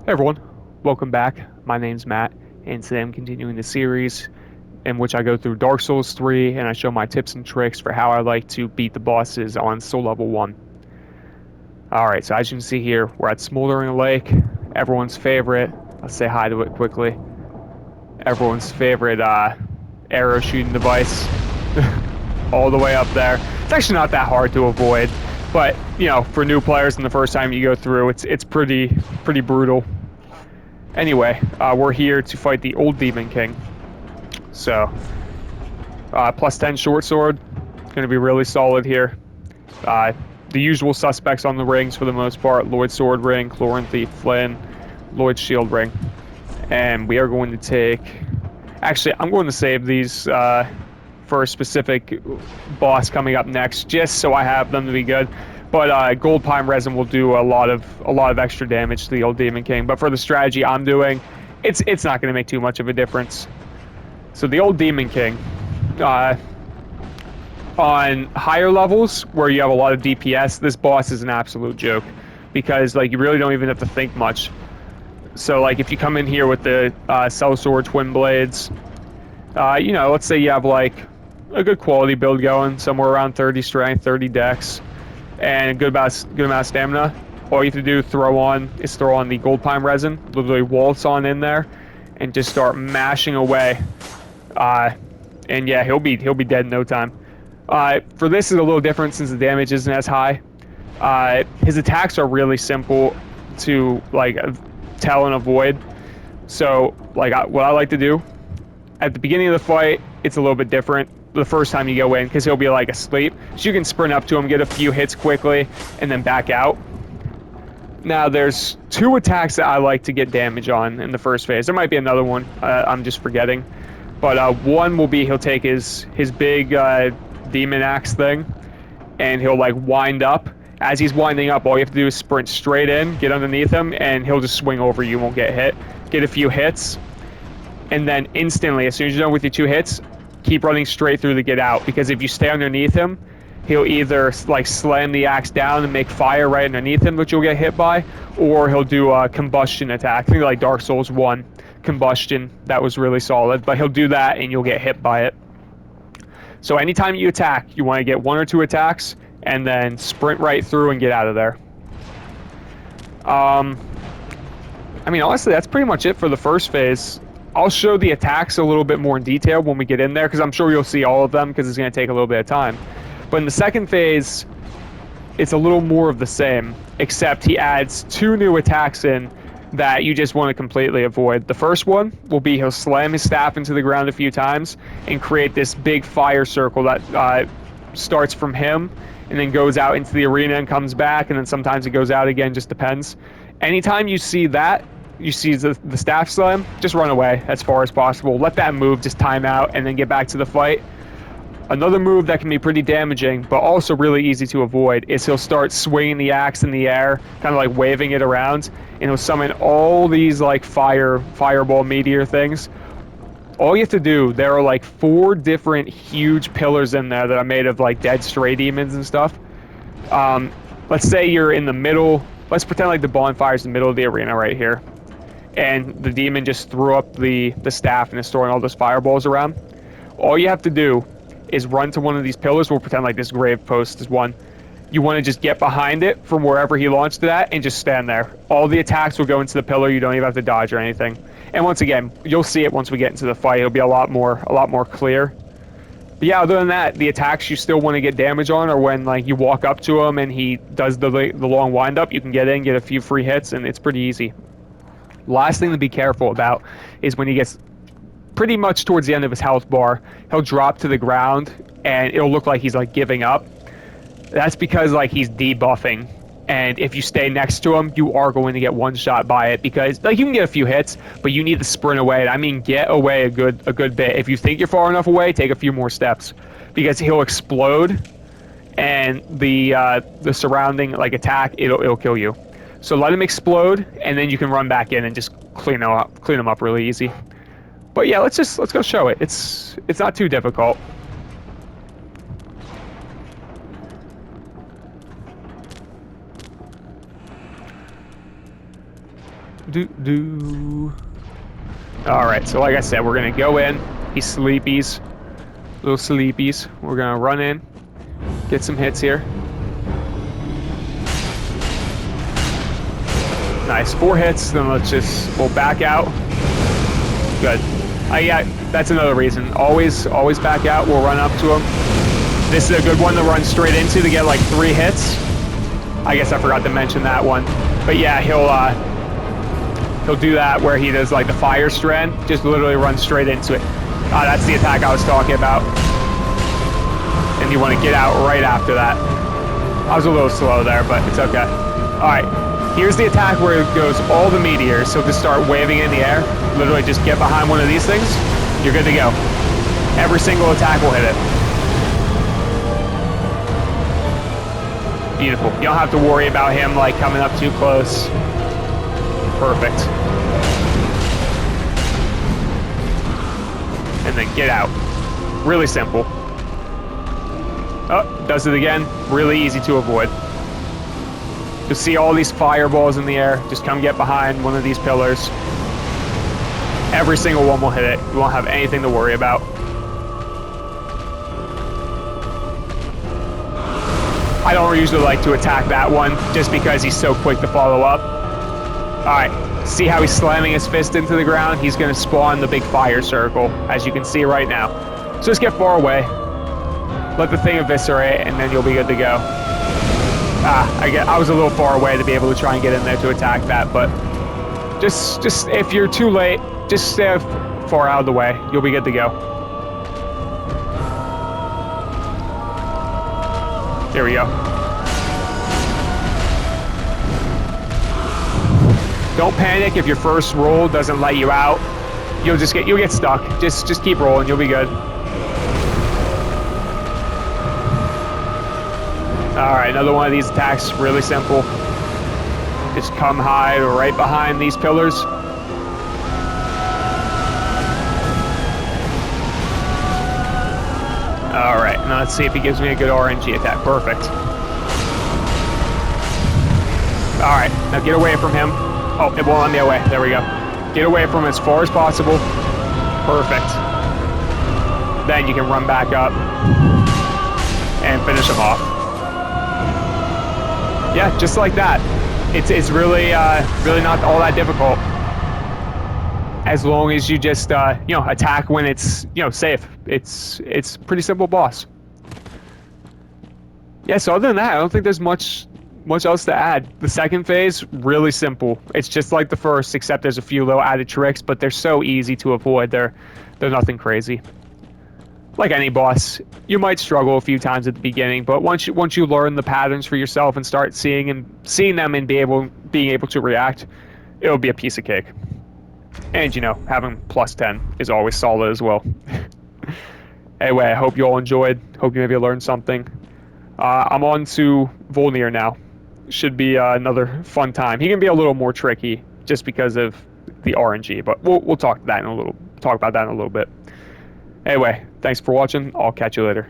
Hey everyone, welcome back. My name's Matt, and today I'm continuing the series in which I go through Dark Souls 3 and I show my tips and tricks for how I like to beat the bosses on Soul Level 1. Alright, so as you can see here, we're at Smoldering Lake, everyone's favorite. Let's say hi to it quickly. Everyone's favorite arrow shooting device. All the way up there. It's actually not that hard to avoid, but you know, for new players and the first time you go through, it's pretty brutal. Anyway, we're here to fight the Old Demon King. So, plus 10 short sword, going to be really solid here. The usual suspects on the rings for the most part: Lloyd Sword Ring, Chloranthy Flynn, Lloyd Shield Ring. And we are going to take... Actually, I'm going to save these for a specific boss coming up next, just so I have them to be good. But Gold Pine Resin will do a lot of extra damage to the Old Demon King. But for the strategy I'm doing, it's not going to make too much of a difference. So the Old Demon King, on higher levels where you have a lot of DPS, this boss is an absolute joke because like you really don't even have to think much. So like if you come in here with the Sellsword Twin Blades, you know, let's say you have like a good quality build going, somewhere around 30 strength, 30 dex, and a good amount of stamina. All you have to do is throw on the Gold Pine Resin, literally waltz on in there, and just start mashing away. And yeah, he'll be dead in no time. For this is a little different since the damage isn't as high. His attacks are really simple to like tell and avoid. So like what I like to do at the beginning of the fight, it's a little bit different the first time you go in because he'll be like asleep. So you can sprint up to him, get a few hits quickly, and then back out. Now there's two attacks that I like to get damage on in the first phase. There might be another one I'm just forgetting. But one will be he'll take his big demon axe thing, and he'll like wind up. As he's winding up, all you have to do is sprint straight in, get underneath him, and he'll just swing over you. You won't get hit. Get a few hits, and then instantly, as soon as you're done with your 2 hits, keep running straight through to get out. Because if you stay underneath him, he'll either like slam the axe down and make fire right underneath him, which you'll get hit by, or he'll do a combustion attack. I think like Dark Souls 1 combustion, that was really solid. But he'll do that and you'll get hit by it. So anytime you attack, you want to get 1 or 2 attacks and then sprint right through and get out of there. I mean, honestly, that's pretty much it for the first phase. I'll show the attacks a little bit more in detail when we get in there, because I'm sure you'll see all of them, because it's going to take a little bit of time. But in the second phase, it's a little more of the same, except he adds 2 new attacks in that you just want to completely avoid. The first one will be he'll slam his staff into the ground a few times and create this big fire circle that starts from him and then goes out into the arena and comes back, and then sometimes it goes out again, just depends. Anytime you see that, you see the staff slam, just run away as far as possible. Let that move just time out and then get back to the fight. Another move that can be pretty damaging, but also really easy to avoid, is he'll start swinging the axe in the air, kind of like waving it around, and he'll summon all these like fireball meteor things. All you have to do, there are like 4 different huge pillars in there that are made of like dead stray demons and stuff. Let's say you're in the middle. Let's pretend like the bonfire's in the middle of the arena right here, and the demon just threw up the staff and is throwing all those fireballs around. All you have to do is run to one of these pillars. We'll pretend like this grave post is one. You want to just get behind it from wherever he launched it at and just stand there. All the attacks will go into the pillar. You don't even have to dodge or anything. And once again, you'll see it once we get into the fight. It'll be a lot more clear. But yeah, other than that, the attacks you still want to get damage on are when like you walk up to him and he does the long wind up. You can get in, get a few free hits, and it's pretty easy. Last thing to be careful about is when he gets pretty much towards the end of his health bar, he'll drop to the ground and it'll look like he's like giving up. That's because like he's debuffing, and if you stay next to him, you are going to get one shot by it, because like you can get a few hits, but you need to sprint away. I mean, get away a good bit. If you think you're far enough away, take a few more steps, because he'll explode, and the surrounding like attack, it'll kill you. So let him explode, and then you can run back in and just clean him up really easy. But yeah, let's go show it. It's not too difficult. Alright, so like I said, we're gonna go in. He's sleepies. Little sleepies. We're gonna run in. Get some hits here. Nice. 4 hits, then we'll back out. Good. Yeah, that's another reason. Always back out. We'll run up to him. This is a good one to run straight into to get like 3 hits. I guess I forgot to mention that one. But yeah, he'll do that where he does like the fire strand. Just literally run straight into it. That's the attack I was talking about. And you want to get out right after that. I was a little slow there, but it's okay. Alright, here's the attack where it goes all the meteors. So just start waving in the air. Literally just get behind one of these things. You're good to go. Every single attack will hit it. Beautiful. You don't have to worry about him like coming up too close. Perfect. And then get out. Really simple. Oh, does it again. Really easy to avoid. You'll see all these fireballs in the air. Just come get behind one of these pillars. Every single one will hit it. You won't have anything to worry about. I don't usually like to attack that one just because he's so quick to follow up. Alright, see how he's slamming his fist into the ground? He's going to spawn the big fire circle, as you can see right now. So just get far away. Let the thing eviscerate, and then you'll be good to go. I was a little far away to be able to try and get in there to attack that, but just if you're too late, just stay far out of the way. You'll be good to go. There we go. Don't panic if your first roll doesn't let you out. You'll get stuck. Just keep rolling. You'll be good. All right, another one of these attacks. Really simple. Just come hide right behind these pillars. All right, now let's see if he gives me a good RNG attack. Perfect. All right, now get away from him. Oh, it won't let me away. There we go. Get away from him as far as possible. Perfect. Then you can run back up and finish him off. Yeah, just like that. It's really not all that difficult. As long as you just attack when it's safe. It's pretty simple boss. Yeah, so other than that, I don't think there's much else to add. The second phase, really simple. It's just like the first, except there's a few little added tricks, but they're so easy to avoid. They're nothing crazy. Like any boss, you might struggle a few times at the beginning, but once you learn the patterns for yourself and start seeing them and being able to react, it'll be a piece of cake. And having +10 is always solid as well. Anyway, I hope you all enjoyed. Hope you maybe learned something. I'm on to Volnir now. Should be another fun time. He can be a little more tricky just because of the RNG, but we'll talk about that in a little bit. Anyway, thanks for watching. I'll catch you later.